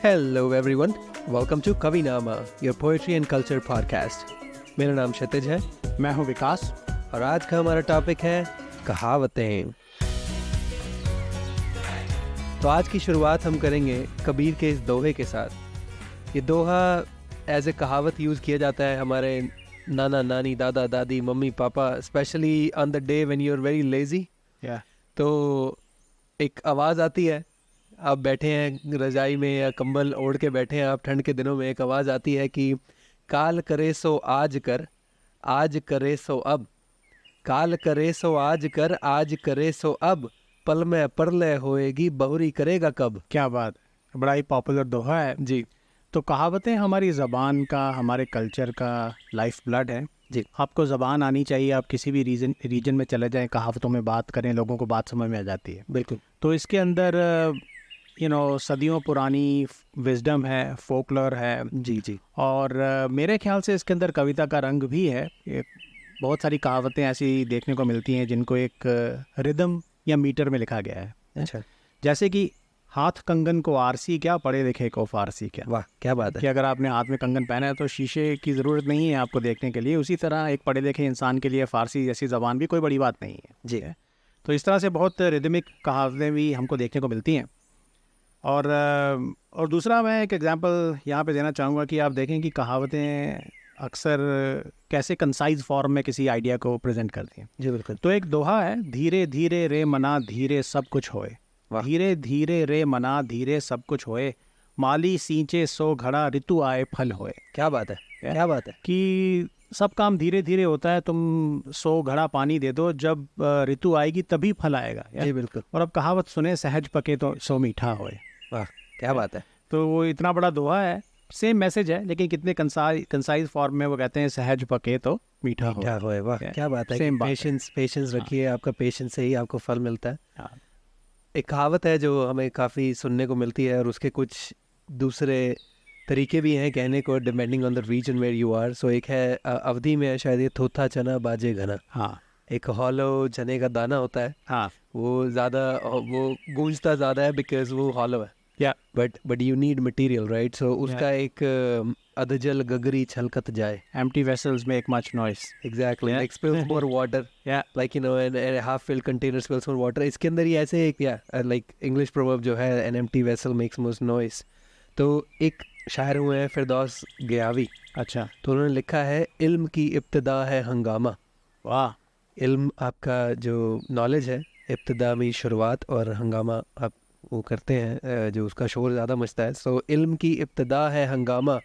Hello everyone, welcome to Kavinama, your poetry and culture podcast. मेरा नाम क्षितिज है, मैं हूं विकास और आज का हमारा टॉपिक है कहावतें। तो आज की शुरुआत हम करेंगे कबीर के इस दोहे के साथ। ये दोहा एज ए कहावत यूज़ किया जाता है हमारे नाना नानी, दादा दादी, mummy papa, specially on the day when you are very lazy. तो एक आवाज़ आती है, आप बैठे हैं रजाई में या कंबल ओढ़ के बैठे हैं आप ठंड के दिनों में, एक आवाज़ आती है कि काल करे सो आज कर, आज करे सो अब, काल करे सो आज कर, आज करे सो अब, पल में परलय होएगी बहुरी करेगा कब। क्या बात है, बड़ा ही पॉपुलर दोहा है जी तो कहावतें हमारी ज़बान का, हमारे कल्चर का लाइफ ब्लड है जी। आपको ज़बान आनी चाहिए, आप किसी भी रीजन में चले जाएं, कहावतों में बात करें, लोगों को बात समझ में आ जाती है। बिल्कुल। तो इसके अंदर सदियों पुरानी विजडम है, फोकलोर है। जी जी। और मेरे ख्याल से इसके अंदर कविता का रंग भी है। बहुत सारी कहावतें ऐसी देखने को मिलती हैं जिनको एक रिदम या मीटर में लिखा गया है। अच्छा, जैसे कि हाथ कंगन को आरसी क्या, पढ़े लिखे को फारसी क्या। वाह क्या बात कि है। अगर आपने हाथ में कंगन पहना है तो शीशे की ज़रूरत नहीं है आपको देखने के लिए। उसी तरह एक पढ़े लिखे इंसान के लिए फ़ारसी जैसी ज़बान भी कोई बड़ी बात नहीं है। जी। तो इस तरह से बहुत रिदमिक कहावतें भी हमको देखने को मिलती हैं। और दूसरा मैं एक एग्जांपल यहाँ पे देना चाहूँगा कि आप देखें कि कहावतें अक्सर कैसे कंसाइज फॉर्म में किसी आइडिया को प्रेजेंट करती हैं। जी बिल्कुल। तो एक दोहा है, धीरे धीरे रे मना धीरे सब कुछ होए, धीरे धीरे रे मना धीरे सब कुछ होए, माली सींचे सो घड़ा ऋतु आए फल होए। क्या बात है, क्या बात है कि सब काम धीरे धीरे होता है, तुम 100 घड़ा पानी दे दो, जब ऋतु आएगी तभी फल आएगा। जी बिल्कुल। और अब कहावत सुने, सहज पके तो सो मीठा होए। वाह क्या बात है। तो वो इतना बड़ा दोहा है, सेम मैसेज है, लेकिन कितने कंसाइज फॉर्म में वो कहते हैं सहज पके तो मीठा होए। वाह क्या बात है। सेम पेशेंस रखिए, आपका पेशेंस से ही आपको फल मिलता है। हाँ। एक कहावत है जो हमें काफ़ी सुनने को मिलती है और उसके कुछ दूसरे तरीके भी हैं कहने को, depending on the region where you are. So एक है अवधि में शायद ये थोथा चना बाजे घना। हाँ। एक हॉलो चने का दाना होता है। हाँ। वो ज़्यादा वो गूंजता ज़्यादा है बिकॉज वो हॉलो है। या but you need material, right. So उसका एक अधजल गगरी छलकत जाए, empty vessels make much noise. Exactly, Yeah. like spills more water, Yeah. like and a half filled container spills more water. इसके अंदर ही ऐसे एक like English proverb जो है, an empty vessel makes most noise। तो एक शायर हुए हैं फिरदौस गयावी। अच्छा। तो उन्होंने लिखा है, इल्म की इब्तिदा है हंगामा। वाह। इल्म आपका जो नॉलेज है, इब्तिदा में शुरुआत, और हंगामा आप वो करते हैं जो उसका शोर ज़्यादा मचता है। सो इल्म की इब्तिदा है हंगामा,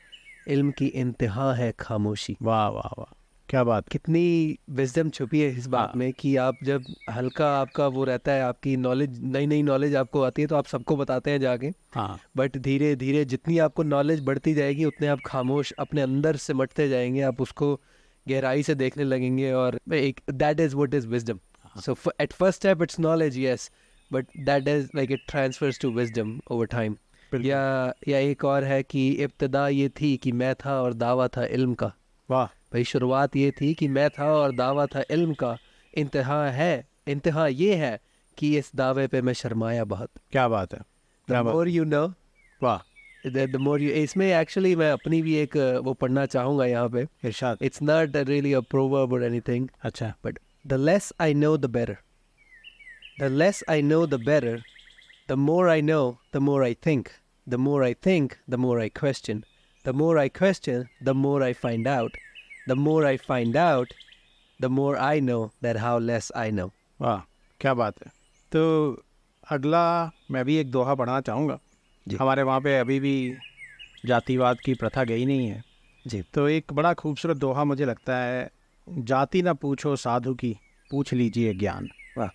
इल्म की इंतहा है खामोशी। वाह वाह वाह, क्या बात। कितनी विजडम छुपी है इस बात में कि आप जब हल्का आपका वो रहता है, आपकी नॉलेज, नई नई नॉलेज आपको आती है तो आप सबको बताते हैं जाके। हाँ। बट धीरे धीरे जितनी आपको नॉलेज बढ़ती जाएगी उतने आप खामोश अपने अंदर सिमटते जाएंगे, आप उसको गहराई से देखने लगेंगे। और एक that is what is wisdom. So at first step it's knowledge, yes, but that is like it transfers to wisdom over time. या एक और है कि इब्तिदा ये थी कि मैं था और दावा था इल्म का। वाह भाई, शुरुआत ये थी कि मैं था और दावा था इल्म का, इंतहा ये है कि इस दावे पे मैं शर्माया बहुत। क्या बात है। The more you know, वाह। the more you। इसमें एक्चुअली मैं अपनी भी एक वो पढ़ना चाहूँगा यहाँ पे। इरशाद। It's not really a proverb or anything, अच्छा। but the less I know the better, the less I know the better, the more I know the more I think, the more I think the more I question, the more I question the more I find out, the more I find out the more I know that how less I know। वाह क्या बात है। तो अगला मैं भी एक दोहा पढ़ना चाहूँगा। हमारे वहाँ पे अभी भी जातिवाद की प्रथा गई नहीं है जी। तो एक बड़ा खूबसूरत दोहा मुझे लगता है, जाति ना पूछो साधु की पूछ लीजिए ज्ञान। वाह।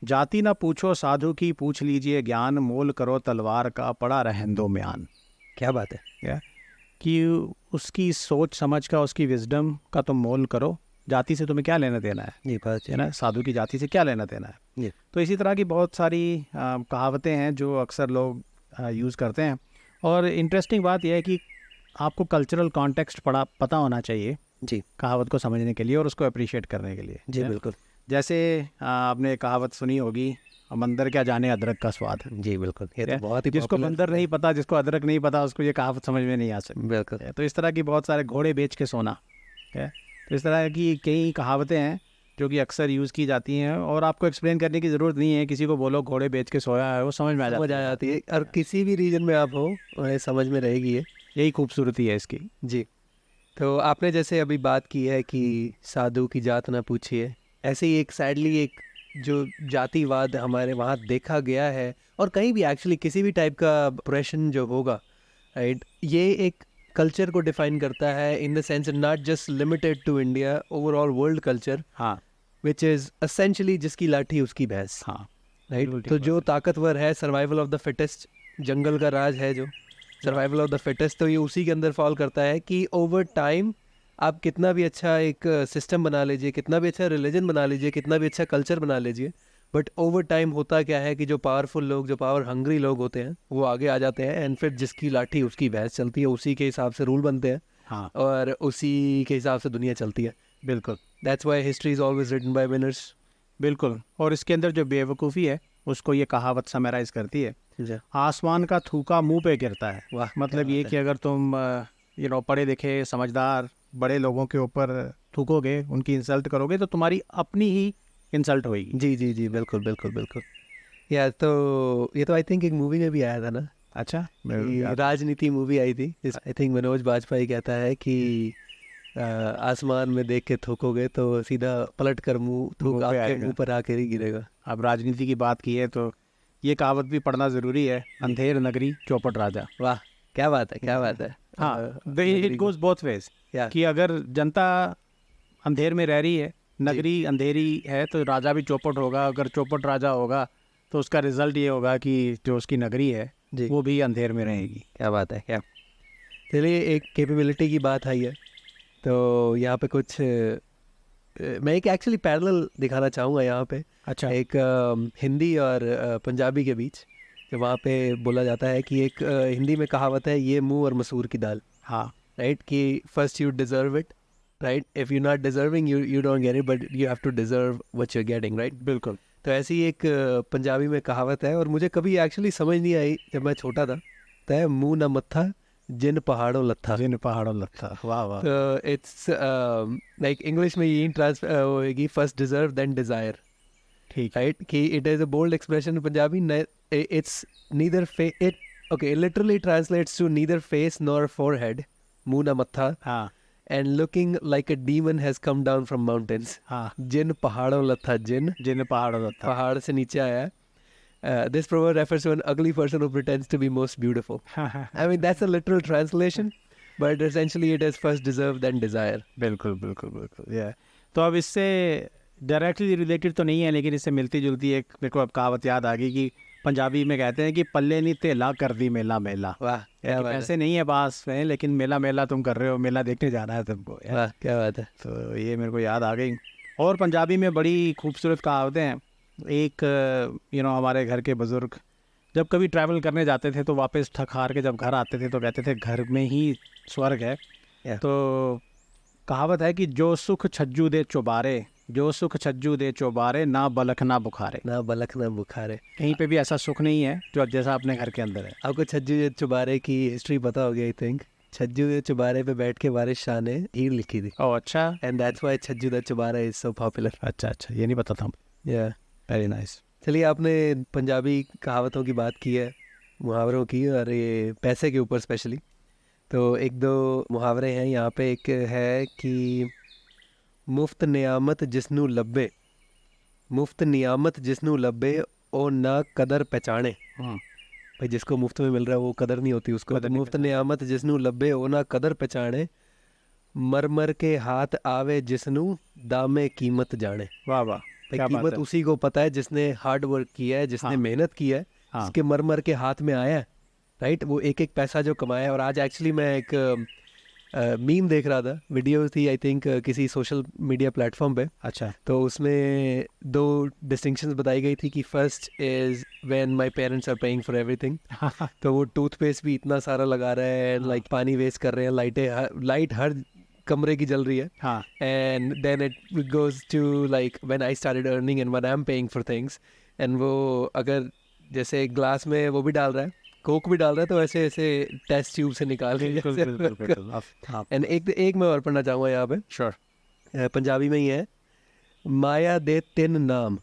जाति ना पूछो साधु की पूछ लीजिए ज्ञान, मोल करो तलवार का पड़ा रहन दो म्यान। क्या बात है। क्या कि उसकी सोच समझ का, उसकी विजडम का तुम मोल करो, जाति से तुम्हें क्या लेना देना है। ये बात है ना, साधु की जाति से क्या लेना देना है। ये तो इसी तरह की बहुत सारी कहावतें हैं जो अक्सर लोग यूज़ करते हैं। और इंटरेस्टिंग बात यह है कि आपको कल्चरल कॉन्टेक्स्ट पता होना चाहिए जी, कहावत को समझने के लिए और उसको अप्रिशिएट करने के लिए। जी बिल्कुल। जैसे आपने कहावत सुनी होगी, मंदिर क्या जाने अदरक का स्वाद। जी बिल्कुल, ये तो बहुत ही जिसको popular- मंदिर नहीं पता, जिसको अदरक नहीं पता, उसको ये कहावत समझ में नहीं आ सकती। बिल्कुल। तो इस तरह की बहुत सारे घोड़े बेच के सोना है। तो इस तरह की कई कहावतें हैं जो कि अक्सर यूज़ की जाती हैं, और आपको एक्सप्लेन करने की ज़रूरत नहीं है। किसी को बोलो घोड़े बेच के सोया है, वो समझ में आ समझ जाता आ है। जाती है, और किसी भी रीजन में आप हो उन्हें समझ में रहेगी ये। यही खूबसूरती है इसकी। जी। तो आपने जैसे अभी बात की है कि साधु की जात ना पूछिए, ऐसे ही एक सैडली एक जो जातिवाद हमारे वहाँ देखा गया है, और कहीं भी एक्चुअली किसी भी टाइप का ऑपरेशन जो होगा, राइट, ये एक कल्चर को डिफाइन करता है, in the sense not just limited to India, overall world culture, हाँ विच इज़ एसेंशली जिसकी लाठी उसकी भैंस, हाँ राइट। बिल्कुल ठीक तो बात जो है। ताकतवर है, सर्वाइवल ऑफ द फिटेस्ट, जंगल का राज है जो सर्वाइवल ऑफ द फिटेस्ट, तो ये उसी के अंदर फॉल करता है कि ओवर टाइम आप कितना भी अच्छा एक सिस्टम बना लीजिए, कितना भी अच्छा रिलीजन बना लीजिए, कितना भी अच्छा कल्चर बना लीजिए, बट ओवर टाइम होता क्या है कि जो पावरफुल लोग, जो पावर हंग्री लोग होते हैं, वो आगे आ जाते हैं, एंड फिर जिसकी लाठी उसकी भैंस चलती है, उसी के हिसाब से रूल बनते हैं, हाँ और उसी के हिसाब से दुनिया चलती है। बिल्कुल that's why history is always written by winners. बिल्कुल। और इसके अंदर जो बेवकूफ़ी है उसको ये कहावत समराइज़ करती है। आसमान का थूका मुंह पे गिरता है। वाह, मतलब ये कि अगर तुम पढ़े लिखे समझदार बड़े लोगों के ऊपर थूकोगे, उनकी इंसल्ट करोगे, तो तुम्हारी अपनी ही इंसल्ट होगी। जी जी जी, बिल्कुल बिल्कुल बिल्कुल। या तो ये तो आई थिंक एक मूवी में भी आया था ना, अच्छा कि राजनीति मूवी आई थी, आई थिंक मनोज बाजपेयी कहता है कि आसमान में देख के थूकोगे तो सीधा पलट कर मुंह थूक मुंह पे आपके आएगा। मुंह पर आकर ही गिरेगा। अब राजनीति की बात की है तो ये कहावत भी पढ़ना ज़रूरी है। अंधेर नगरी चौपट राजा। वाह, क्या बात है, क्या बात है। हाँ, इट गोज बोथ वेज, या कि अगर जनता अंधेर में रह रही है, नगरी अंधेरी है, तो राजा भी चौपट होगा। अगर चौपट राजा होगा तो उसका रिजल्ट ये होगा कि जो उसकी नगरी है जी, वो भी अंधेर में रहेगी। क्या बात है, क्या। चलिए, एक कैपेबिलिटी की बात आई है, तो यहाँ पे कुछ मैं एक एक्चुअली पैरेलल दिखाना चाहूँगा यहाँ पे। अच्छा। एक हिंदी और पंजाबी के बीच, जो वहाँ पे बोला जाता है कि एक हिंदी में कहावत है, ये मुंह और मसूर की दाल, हाँ राइट, कि first you deserve it, right, if you not deserving you don't get it, but you have to deserve what you are getting, right. बिल्कुल। तो ऐसी एक पंजाबी में कहावत है, और मुझे कभी एक्चुअली समझ नहीं आई जब मैं छोटा था। तय मुंह न मत्था, जिन पहाड़ों लत्था। जिन पहाड़ों लत्था। वाह वाह। तो इट्स लाइक इंग्लिश में ये ट्रांस होगी, फर्स्ट डिजर्व देन डिजायर, ठीक। राइट, कि it is a bold expression in Punjabi. It's neither फे it okay, it literally translates to neither face nor forehead, मुंह न मत्था, हाँ and looking like a demon has come down from mountains. हाँ, जिन पहाड़ों लत्था, जिन जिन पहाड़ों लत्था। पहाड़ से नीचे आया है। This proverb refers to an ugly person who pretends to be most beautiful. I mean, that's a literal translation, but essentially it is first deserve then desire. बिल्कुल बिल्कुल बिल्कुल। ये तो अब इससे डायरेक्टली रिलेटेड तो नहीं है, लेकिन इससे मिलती जुलती एक मेरे को अब कहावत याद आ गई कि पंजाबी में कहते हैं कि पल्ले नहीं तेला कर दी मेला मेला। वाह, क्या बात है, पैसे नहीं है पास में, लेकिन मेला मेला तुम कर रहे हो, मेला देखने जाना है तुमको। वाह, क्या बात है। तो ये मेरे को याद आ गई। और पंजाबी में बड़ी खूबसूरत कहावतें हैं। एक हमारे घर के बुज़ुर्ग जब कभी ट्रैवल करने जाते थे तो वापस थक हार के जब घर आते थे तो कहते थे घर में ही स्वर्ग है। Yeah. तो कहावत है कि जो सुख छज्जू दे चौबारे, जो सुख छज्जू दे चौबारे, ना बलख ना बुखारे। ना बलख ना बुखारे। कहीं पे भी ऐसा सुख नहीं है जो जैसा अपने घर के अंदर है। आपको छज्जू चुबारे की हिस्ट्री पता होगी, आई थिंक। छज्जू चुबारे पे बैठ के बारिश शाह ने हीर लिखी थी, ओह अच्छा। And that's why Chhajju the Chubara is so popular. अच्छा अच्छा, ये नहीं पता था। या वेरी नाइस। चलिए, आपने पंजाबी कहावतों की बात की है, मुहावरों की, और ये पैसे के ऊपर स्पेशली, तो एक दो मुहावरे हैं यहाँ पे। एक है कि मुफ्त नियामत जिसनू लब्बे, मुफ्त नियामत जिसनू लब्बे ओ ना कदर पहचाने। भाई, जिसको मुफ्त में मिल रहा है वो कदर नहीं होती उसको। कदर नहीं मुफ्त नियामत जिसनू लब्बे ओ ना कदर पहचाने, मर मर के हाथ आवे जिसनू दामे कीमत जाने। वाह वाह, भाई, क्या बात कीमत है। उसी को पता है जिसने हार्ड वर्क किया है, जिसने हाँ। मेहनत की है, हाँ जिसके मर मर के हाथ में आया है, राइट, वो एक एक पैसा जो कमाया है। और आज एक्चुअली मैं एक मीम देख रहा था, वीडियो थी आई थिंक किसी सोशल मीडिया प्लेटफॉर्म पे। अच्छा। तो उसमें दो डिस्टिंक्शंस बताई गई थी कि first is when my parents are paying for everything, तो वो टूथपेस्ट भी इतना सारा लगा रहा है, हाँ। लाइक पानी वेस्ट कर रहे हैं, लाइट हर कमरे की जल रही है। हाँ And then it goes to like when I started earning and when I'm paying for things, and वो अगर जैसे ग्लास में वो भी डाल रहा है, कोक भी डाल रहा है, तो ऐसे ऐसे टेस्ट ट्यूब से निकाल के बिल्कुल बिल्कुल बिल्कुल आप एंड एक मैं और पढ़ना चाहूँगा यहाँ पे, श्योर। पंजाबी में ही है। माया दे तिन नाम,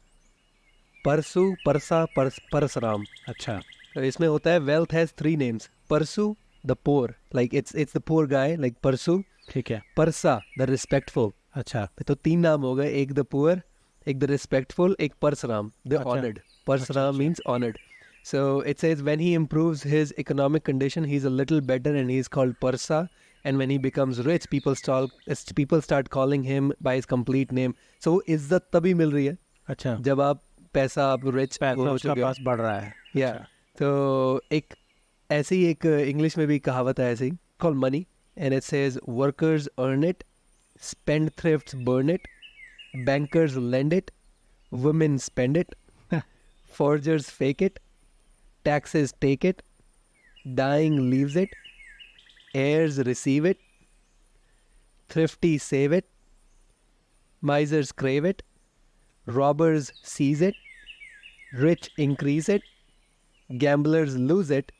परसू परसा परसराम। अच्छा तो इसमें होता है wealth has three names, Parsu the poor, like it's the poor guy, like Parsu, ठीक है। Parsa the respectful. अच्छा तो तीन नाम हो गए, एक द पुअर, एक द रिस्पेक्टफुल, एक परसराम द अच्छा। ऑनर्ड। अच्छा, परसराम अच्छा। Means honoured. So it says when he improves his economic condition, he's a little better and he's called Parsa. And when he becomes rich, people start calling him by his complete name. So इज्जत तभी मिल रही है अच्छा, जब आप पैसा, आप rich पैसा हो उसका चुके हो. पास बढ़ रहा है। या अच्छा, तो एक ऐसी एक इंग्लिश में भी कहावत है ऐसी, call money, and it says workers earn it, spend thrifts burn it, bankers lend it, women spend it, forgers fake it, taxes take it, dying leaves it, heirs receive it, thrifty save it, misers crave it, robbers seize it, rich increase it, gamblers lose it,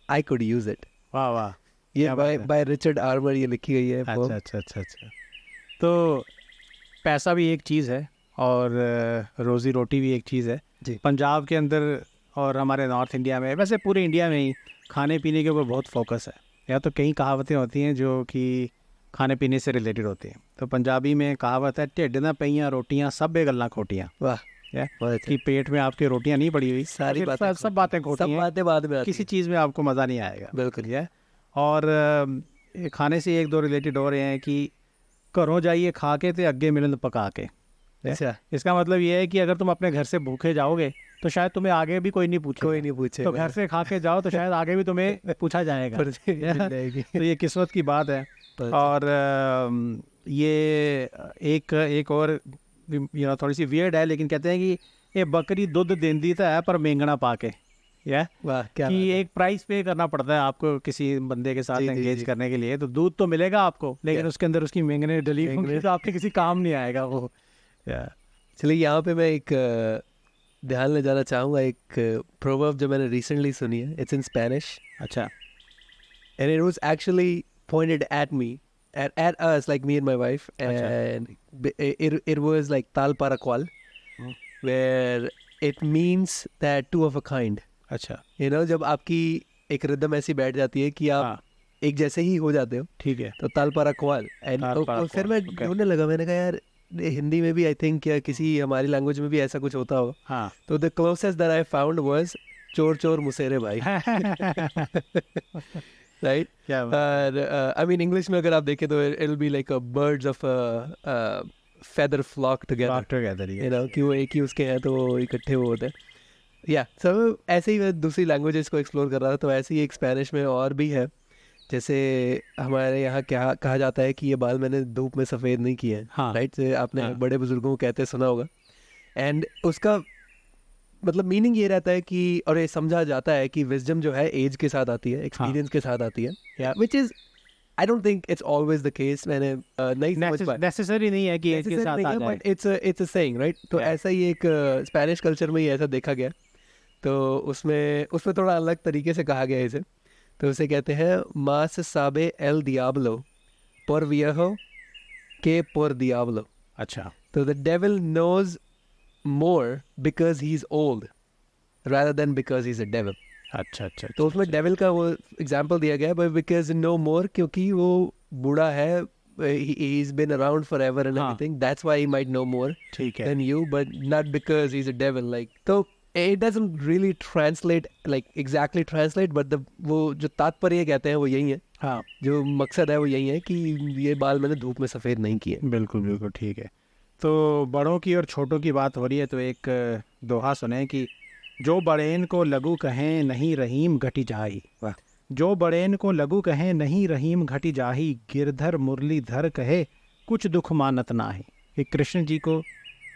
I could use it. वाह वाह। ये क्या बात है। By Richard armour ये लिखी गई है अच्छा अच्छा अच्छा अच्छा। तो पैसा भी एक चीज़ है और रोज़ी रोटी भी एक चीज़ है जी. पंजाब के अंदर और हमारे नॉर्थ इंडिया में, वैसे पूरे इंडिया में ही खाने पीने के ऊपर बहुत फोकस है। या तो कई कहावतें होती हैं जो कि खाने पीने से रिलेटेड होती हैं। तो पंजाबी में कहावत है, ढिड ना पईयां रोटियां सभे गल्लां खोटियां। वाह, या बहुत अच्छा. कि पेट में आपके रोटियां नहीं पड़ी हुई, सारी फिर बातें सब बातें खोटी सब हैं, बातें बाद में आती किसी हैं. चीज़ में आपको मज़ा नहीं आएगा। बिल्कुल. है। और खाने से एक दो रिलेटेड हो रहे हैं कि घरों जाइए खा के ते अगे मिलन पका के। अच्छा, इसका मतलब ये है कि अगर तुम अपने घर से भूखे जाओगे तो शायद तुम्हें आगे भी कोई नहीं पूछे, कोई नहीं पूछे. तो घर से खा के जाओ तो शायद आगे भी तुम्हें पूछा जाएगा। तो ये किस्मत की बात है। और ये एक और थोड़ी सी वियर्ड है, लेकिन कहते हैं कि ये बकरी दूध देंदी तो है पर मेंगना पाके। वाह, क्या कि बात है. एक प्राइस पे करना पड़ता है आपको किसी बंदे के साथ जी, जी, एंगेज जी. करने के लिए, तो दूध तो मिलेगा आपको, लेकिन उसके अंदर उसकी मेंगने डली होंगी तो आपके किसी काम नहीं आएगा वो। चलिए, यहाँ पे मैं एक ध्यान ले जाना चाहूँगा, एक प्रोवर्ब जो मैंने रिसेंटली सुनी है. इट्स इन स्पेनिश अच्छा and it was actually pointed at me, at us, like me and my wife, and it was like tal para cual, where it means that two of a kind. अच्छा, जब आपकी एक rhythm ऐसी बैठ जाती है कि आप हाँ एक जैसे ही हो जाते हो, ठीक है। तो ताल पारा क्वाल. एंड ताल पारा फिर क्वाल, मैं okay. ढूंढने लगा, मैंने कहा यार हिंदी में भी आई थिंक या किसी हमारी लैंग्वेज में भी ऐसा कुछ होता होगा. हाँ तो the closest that I found was चोर चोर मुसेरे भाई. राइट. क्या आई मीन इंग्लिश में अगर आप देखें तो it will be like a bird's of feather flock together, कि वो एक ही उसके हैं तो वो इकट्ठे वो होते हैं. या सब ऐसे ही मैं दूसरी लैंग्वेजेस को एक्सप्लोर कर रहा था, तो ऐसे ही एक स्पेनिश में और भी है. जैसे हमारे यहाँ क्या कहा जाता है कि ये बाल मैंने धूप में सफ़ेद नहीं किए हैं. हाँ. राइट. आपने हाँ. बड़े बुजुर्गों को कहते सुना होगा. एंड उसका मतलब मीनिंग ये रहता है कि, और ये समझा जाता है कि विजडम जो है एज के साथ आती है, एक्सपीरियंस के साथ आती है, which is I don't think it's always the case. मैंने नहीं समझ पाया, नेसेसरी नहीं है कि एक के साथ आ जाए, but it's a saying, right. तो ऐसा ही एक स्पेनिश कल्चर में ही ऐसा देखा गया. तो उसमें थोड़ा अलग तरीके से कहा गया है इसे. तो उसे कहते हैं मास साबे L दियाब्लो por viejo que por diablo. अच्छा तो the devil knows more because he's old rather than because he's a devil. अच्छा अच्छा तो उसमें डेविल का वो एग्जाम्पल दिया गया, बट बिकॉज नो मोर, क्योंकि वो बूढ़ा है, he's been around forever and हाँ. everything, that's why he might know more ठीक है। than you, but not because he's a devil. Like, तो it doesn't really translate, like exactly translate, but वो जो तात्पर्य कहते हैं वो यही है, हाँ जो मकसद है वो यही है कि ये बाल मैंने धूप में सफ़ेद नहीं किए. बिल्कुल बिल्कुल ठीक है। तो बड़ों की और छोटों की बात हो रही है, तो एक दोहा सुने कि जो बड़ेन को लघु कहें नहीं रहीम घटी जाही। वाह. जो बड़ेन को लघु कहें नहीं रहीम घटी जाही, गिरधर मुरलीधर कहे कुछ दुख मानत नाही। कि कृष्ण जी को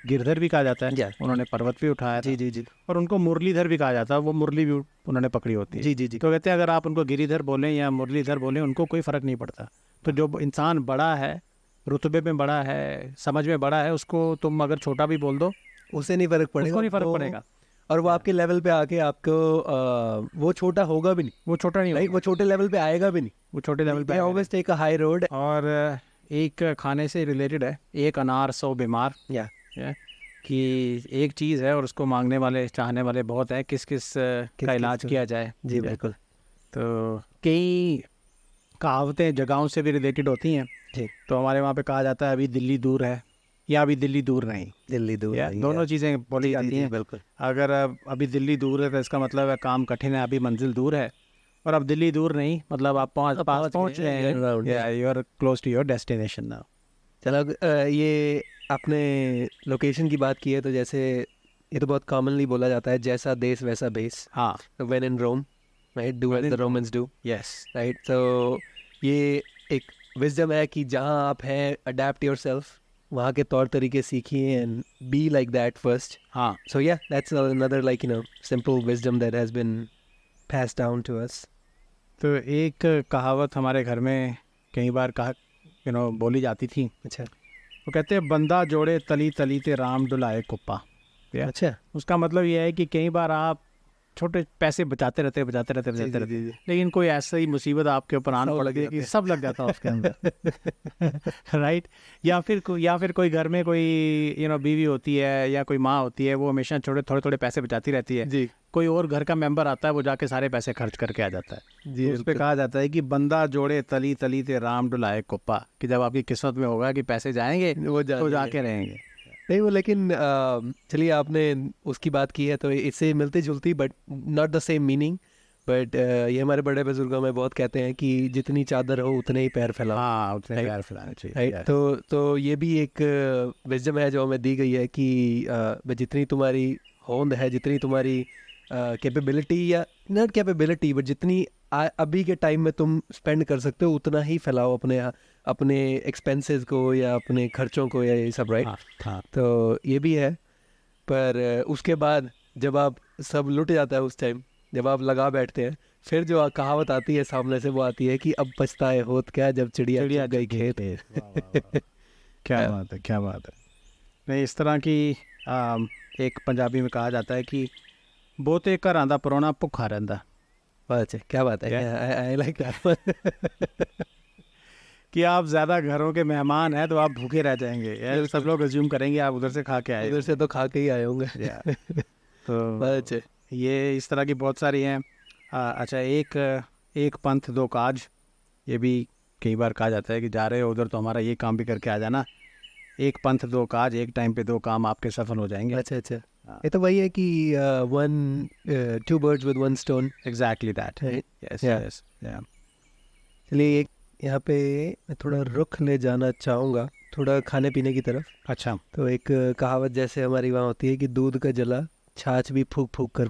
गिरधर भी कहा जाता है, Yeah. उन्होंने पर्वत भी उठाया था, जी जी जी और उनको मुरलीधर भी कहा जाता है, वो मुरली भी उन्होंने पकड़ी होती है। जी जी जी. तो कहते हैं अगर आप उनको गिरिधर बोलें या मुरलीधर बोलें, उनको कोई फ़र्क नहीं पड़ता। तो जो इंसान बड़ा है, रुतबे में बड़ा है, समझ में बड़ा है, उसको तुम अगर छोटा भी बोल दो उसे नहीं फर्क पड़ेगा, उसको नहीं फ़र्क वो पड़ेगा। और वो आपके लेवल पे आके आपको वो छोटा होगा भी नहीं, वो छोटा नहीं राइट, होगा, वो छोटे लेवल पे आएगा भी नहीं, वो छोटे लेवल पे always take a high road. और एक खाने से रिलेटेड है, एक अनार 100 बीमार, या कि एक चीज़ है और उसको मांगने वाले चाहने वाले बहुत है, किस किस का इलाज को? किया जाए। जी बिल्कुल। तो कई कहावतें जगहों से भी रिलेटेड होती हैं। जी। तो हमारे वहाँ पे कहा जाता है अभी दिल्ली दूर है या अभी दिल्ली दूर नहीं, दिल्ली दूर या नहीं, दोनों चीज़ें बोली जी, जाती जी, हैं। बिल्कुल। अगर अभी दिल्ली दूर है तो इसका मतलब है काम कठिन है, अभी मंजिल दूर है। और अब दिल्ली दूर नहीं, मतलब आप पहुँच रहे हैं, या you are close to your destination now. चलो ये आपने लोकेशन की बात की है, तो जैसे ये तो बहुत कॉमनली बोला जाता है, जैसा देश वैसा भेस। हाँ, तो when in Rome, right, do as the Romans do, yes, right. तो ये एक विजडम है कि जहाँ आप हैं, अडेप्ट योरसेल्फ, वहाँ के तौर तरीके सीखिए and be like that first. हाँ। So yeah, that's another, like, simple wisdom that has been passed down to us. तो एक कहावत हमारे घर में कई बार बोली जाती थी। अच्छा। वो कहते हैं बंदा जोड़े तली तली ते राम डुलाए कुप्पा। अच्छा। उसका मतलब ये है कि कई बार आप छोटे पैसे बचाते रहते, लेकिन कोई ऐसा ही मुसीबत आपके ऊपर आने पड़ती है कि सब लग जाता है उसके अंदर। राइट। या फिर कोई घर में कोई बीवी होती है या कोई माँ होती है, वो हमेशा थोड़े पैसे बचाती रहती है जी। कोई और घर का मेंबर आता है, वो जाके सारे पैसे खर्च करके आ जाता है। जी, तो उस पर कहा जाता है कि बंदा जोड़े तली तली ते राम डुलाए कुप्पा, कि जब आपकी किस्मत में होगा कि पैसे जाएंगे वो तो जाके रहेंगे। नहीं, वो लेकिन चलिए, आपने उसकी बात की है तो इससे मिलती जुलती, but not the same meaning. But ये हमारे बड़े बुजुर्गों में बहुत कहते हैं कि जितनी चादर हो उतने ही पैर फैलाओ। हाँ, उतने पैर फैलाने चाहिए। राइट। तो ये भी एक विजडम है जो हमें दी गई है कि जितनी तुम्हारी होंद है, जितनी तुम्हारी कैपेबिलिटी, या नॉट कैपेबिलिटी, बट जितनी अभी के टाइम में तुम स्पेंड कर सकते हो, उतना ही फैलाओ अपने एक्सपेंसेस को या अपने खर्चों को, या ये सब। राइट। हाँ। तो ये भी है। पर उसके बाद जब आप सब लुट जाता है, उस टाइम जब आप लगा बैठते हैं, फिर जो कहावत आती है सामने से, वो आती है कि अब पछताए होत क्या जब चिड़िया चुग गई खेत। क्या बात है, क्या बात है। नहीं, इस तरह की एक पंजाबी में कहा जाता है कि बोते घर आंदा परोना भुखा रहंदा। अच्छा, क्या बात है। I like that. कि आप ज़्यादा घरों के मेहमान हैं तो आप भूखे रह जाएंगे, यार सब लोग अज्यूम करेंगे आप उधर से खा के आए, उधर से तो खा के ही आए होंगे। तो अच्छा, ये इस तरह की बहुत सारी हैं। अच्छा, एक पंथ दो काज, ये भी कई बार कहा जाता है कि जा रहे हो उधर तो हमारा ये काम भी करके आ जाना। एक पंथ दो काज, एक टाइम पे दो काम आपके सफल हो जाएंगे। अच्छा। ये तो वही है कि two birds with one stone. Exactly that. Yes. चलिए, एक यहाँ पे मैं थोड़ा रुख ले जाना चाहूँगा, थोड़ा खाने पीने की तरफ। अच्छा। तो एक कहावत जैसे हमारी वहाँ होती है कि दूध का जला छाछ भी फूक फूक कर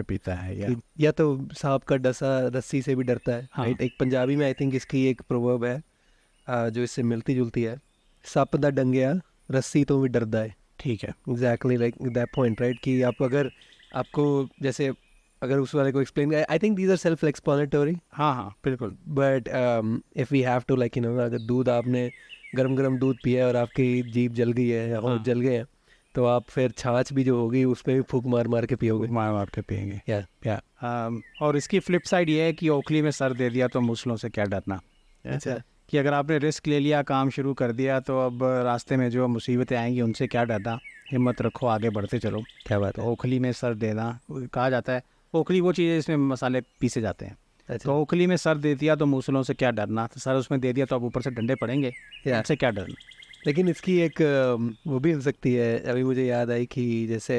पीता है। या तो सांप का डसा रस्सी से भी डरता है। हाँ। राइट। एक पंजाबी में आई थिंक इसकी एक प्रोवर्ब है जो इससे मिलती जुलती है, सप दा डंगिया रस्सी तो भी डरदा है। ठीक है। Exactly like that point, right. कि आप अगर आपको जैसे अगर उस वाले को explain, I think these are self explanatory. हाँ, बिल्कुल। But if we have to, like अगर दूध आपने गरम दूध पिया है और आपकी जीभ जल गई है या होंठ जल गए हैं, तो आप फिर छाछ भी जो होगी उस पर भी फूक मार के पियोगे। मार के पियेंगे। या और इसकी फ्लिप साइड ये है कि ओखली में सर दे दिया तो मूसलों से क्या डरना। अच्छा। कि अगर आपने रिस्क ले लिया, काम शुरू कर दिया, तो अब रास्ते में जो मुसीबतें आएंगी उनसे क्या डरना, हिम्मत रखो, आगे बढ़ते चलो। क्या बात तो है। ओखली में सर देना कहा जाता है। ओखली वो चीज़ है इसमें मसाले पीसे जाते हैं। अच्छा। तो ओखली में सर दे दिया तो मूसलों से क्या डरना, तो सर उसमें दे दिया तो अब ऊपर से डंडे पड़ेंगे, उससे क्या डरना। लेकिन इसकी एक वो भी हो सकती है, अभी मुझे याद आई कि जैसे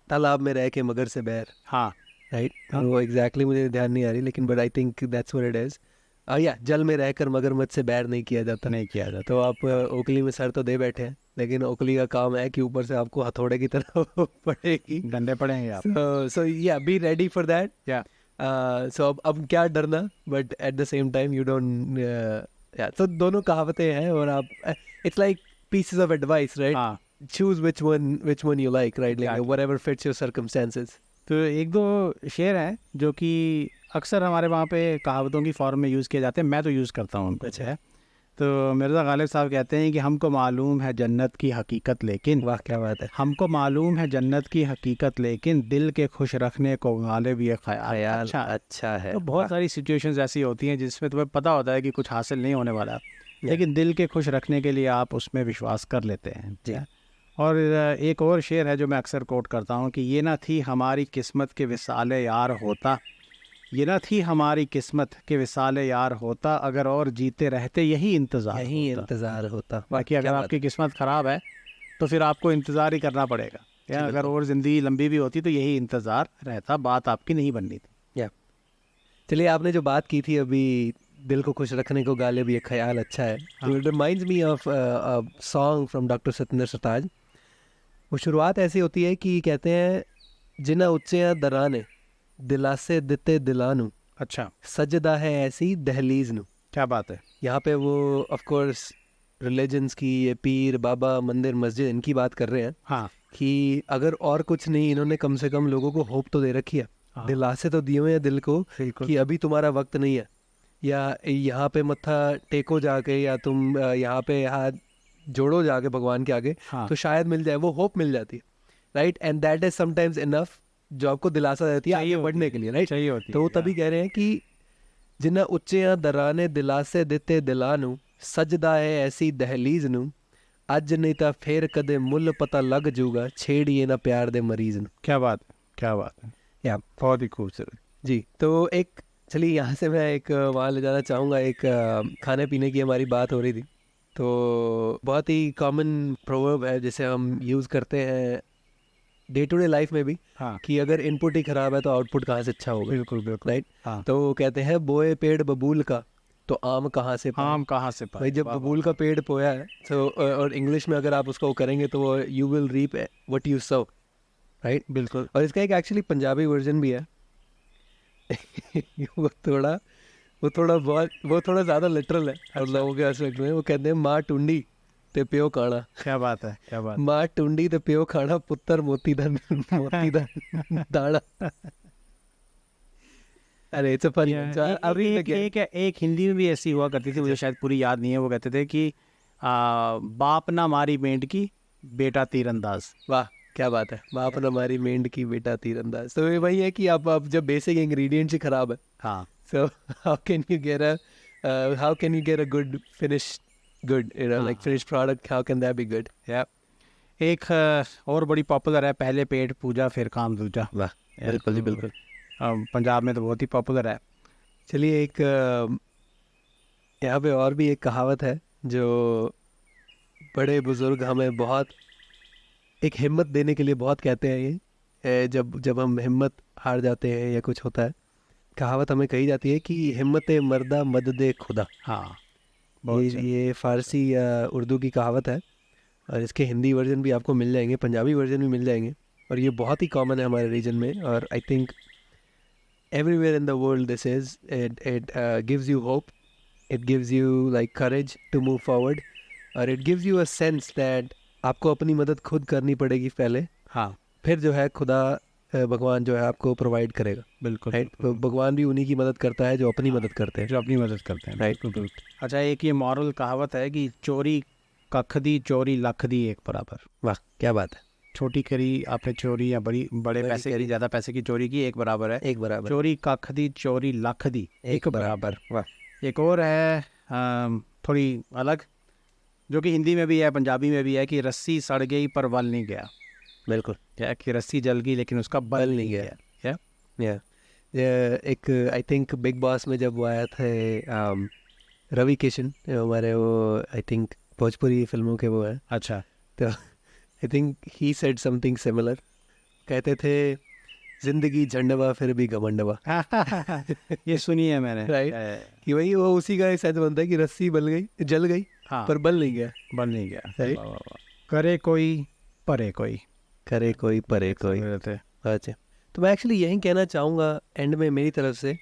तालाब में रह के मगर से बैर। हाँ। राइट। वो एग्जैक्टली मुझे ध्यान नहीं आ रही, लेकिन but I think that's what it is. या जल में रहकर मगरमच्छ से बैर नहीं किया जाता। तो आप ओखली में सर तो दे बैठे हैं, लेकिन ओखली का काम है कि ऊपर से आपको हथौड़े की तरह पड़ेगी, डंडे पड़ेंगे आप। सो या बी रेडी फॉर दैट। या सो अब क्या डरना, but at the same time you don't. तो दोनों कहावतें हैं, और आप it's like pieces of advice, right. Choose which one you like, right? Like whatever fits your circumstances. तो एक दो शेर हैं जो कि अक्सर हमारे वहाँ पे कहावतों की फॉर्म में यूज़ किए जाते हैं, मैं तो यूज़ करता हूँ उनको। अच्छा है। तो मिर्ज़ा गालिब साहब कहते हैं कि हमको मालूम है जन्नत की हकीकत लेकिन, वाह क्या बात है, हमको मालूम है जन्नत की हकीकत लेकिन दिल के खुश रखने को गालिब ये ख्याल। ख्याल अच्छा, अच्छा है। तो बहुत सारी सिचुएशंस ऐसी होती हैं जिसमें तुम्हें पता होता है कि कुछ हासिल नहीं होने वाला, लेकिन दिल के खुश रखने के लिए आप उसमें विश्वास कर लेते हैं जी। और एक और शेर है जो मैं अक्सर कोट करता हूँ कि ये ना थी हमारी किस्मत के विसाले यार होता, ये ना थी हमारी किस्मत के विसाले यार होता, अगर और जीते रहते यही इंतज़ार यही होता। इंतज़ार होता। बाकी अगर आपकी किस्मत ख़राब है तो फिर आपको इंतज़ार ही करना पड़ेगा, या अगर और ज़िंदगी लंबी भी होती तो यही इंतज़ार रहता, बात आपकी नहीं बननी थी। या चलिए, आपने जो बात की थी अभी, दिल को खुश रखने को गालिब ये ख्याल अच्छा है, तो it reminds me of song from doctor Satinder Sartaj. वो शुरुआत ऐसी होती है कि कहते हैं, जिन्ना उच्चियां दरां ने दिलासे दिते दिलां नू, अच्छा, सजदा है ऐसी दहलीज नू। क्या बात है। यहाँ पे वो ऑफ कोर्स रिलीजन्स की, ये पीर बाबा मंदिर मस्जिद इनकी बात कर रहे हैं हाँ, कि अगर और कुछ नहीं, इन्होंने कम से कम लोगों को होप तो दे रखी है, हाँ। दिलासे तो दिए हुए हैं दिल को बिल्कुल। कि अभी तुम्हारा वक्त नहीं है, या यहाँ पे मत्था टेको जाके, या तुम यहाँ पे हाथ जोड़ो जाके भगवान के आगे, हाँ, तो शायद मिल जाए, वो होप मिल जाती है, right. And that is sometimes enough, जो आपको दिलासा देती है आगे बढ़ने के लिए, राइट। चाहिए होती तो वो तभी कह रहे हैं कि जिन्ना उच्चियां दराने दिलासे दिते दिलानू, सजदा है ऐसी दहलीज नू, अज नहीं तो फिर कदे मुल पता लग जूगा, छेड़िए ना प्यार दे मरीज नू। क्या बात है, क्या बात है, या बहुत ही खूबसूरत। जी, तो एक, चलिए यहाँ से मैं एक वहाँ ले जाना चाहूँगा, एक खाने पीने की हमारी बात हो रही थी, तो बहुत ही कॉमन प्रोवर्ब है जिसे हम यूज़ करते हैं डे टू डे लाइफ में भी, हाँ, कि अगर इनपुट ही ख़राब है तो आउटपुट कहाँ से अच्छा होगा, बिल्कुल बिल्कुल। राइट। हाँ, तो वो कहते हैं, बोए पेड़ बबूल का तो आम कहाँ से पाए। आम कहाँ से पाए। भाई जब वाह, वाह, बबूल का पेड़ बोया है, तो और इंग्लिश में अगर आप उसको करेंगे तो वो you will reap what you sow, right. बिल्कुल। और इसका एक एक्चुअली पंजाबी वर्जन भी है। वो थोड़ा ज़्यादा लिटरल है और लोगों के एस्पेक्ट में। वो कहते हैं, माँ टुंडी ते प्यो काना, क्या बात है, क्या बात। माँ टुंडी ते प्यो खाना, पुत्र मोती दा दाना। अरे इट्स अ फनी। एक हिंदी में भी ऐसी हुआ करती थी, मुझे शायद पूरी याद नहीं है। वो कहते थे कि बाप ना मारी मेंढ की, बेटा तीरंदाज। वाह क्या बात है, बाप न हमारी मेंढ की, बेटा तीरंदाज। तो ये वही है कि आप जब बेसिक इंग्रेडिएंट्स ही खराब है, हाँ, so how can you get a good finished good, like finished product, how can that be good? या एक और बड़ी पॉपुलर है, पहले पेट पूजा फिर काम दूजा। वाह, बिल्कुल जी बिल्कुल। पंजाब में तो बहुत ही पॉपुलर है। चलिए, एक यहाँ पे और भी एक कहावत है जो बड़े बुजुर्ग हमें बहुत एक हिम्मत देने के लिए बहुत कहते हैं। ये जब हम हिम्मत हार जाते हैं या कुछ होता है, कहावत हमें कही जाती है कि हिम्मत मर्दा मदद खुदा। हाँ, ये फारसी या उर्दू की कहावत है, और इसके हिंदी वर्जन भी आपको मिल जाएंगे, पंजाबी वर्जन भी मिल जाएंगे, और ये बहुत ही कॉमन है हमारे रीजन में। और I think everywhere in the world this is it gives you hope, it gives you like courage to move forward, और it gives you a sense that आपको अपनी मदद खुद करनी पड़ेगी पहले, हाँ, फिर फिर जो है खुदा भगवान जो है आपको प्रोवाइड करेगा। बिल्कुल, राइट, तो भगवान भी उन्हीं की मदद करता है जो अपनी मदद करते हैं, जो अपनी मदद करते हैं। राइट। अच्छा, एक ये मॉरल कहावत है कि चोरी कख दी, चोरी लख दी एक बराबर। वाह क्या बात है, छोटी करी आपने चोरी या बड़े बड़ी पैसे करी। की, ज़्यादा पैसे की चोरी की, एक बराबर है एक बराबर, चोरी कख दी, चोरी लख दी एक बराबर। वाह, एक और है थोड़ी अलग, जो कि हिंदी में भी है, पंजाबी में भी है, कि रस्सी सड़ गई पर बल नहीं गया। बिल्कुल, क्या कि रस्सी जल गई लेकिन उसका बल नहीं गया। या एक आई थिंक बिग बॉस में जब वो आया थे रवि किशन, हमारे वो आई थिंक भोजपुरी फिल्मों के वो हैं, अच्छा, तो I think he said something similar. कहते थे, जिंदगी झंडवा फिर भी घमंडवा। ये सुनी है मैंने, राइट, कि वही वो उसी का एक सेंस बनता है कि रस्सी जल गई हाँ, पर बल नहीं गया। बल नहीं गया। राइट, वाह, वाह, वाह। करे कोई परे कोई, करे कोई परे कोई। रहते। अच्छा, तो मैं एक्चुअली यही कहना चाहूँगा एंड में मेरी तरफ से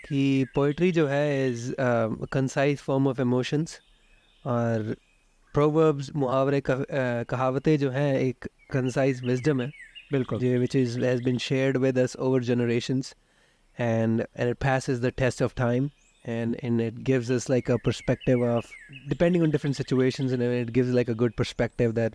कि पोइट्री जो है is concise form of emotions, और प्रोवर्ब्स मुहावरे कहावतें जो हैं एक कंसाइज विजडम है, बिल्कुल, which has been shared with us over generations, and it passes the test of time, and it gives us like a perspective of, depending on different situations, and it gives like a good perspective that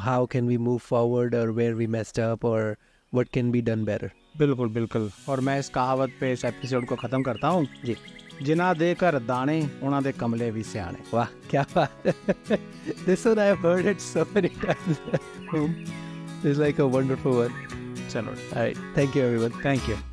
how can we move forward, or where we messed up, or what can be done better. बिल्कुल बिल्कुल। और मैं इस कहावत पे इस episode को ख़त्म करता हूँ जी। जिना देकर दाने उना दे कमले भी सियाने। वाह, क्या बात है। This one I've heard it so many times. It's like a wonderful one. चलो, All right, thank you everyone. Thank you.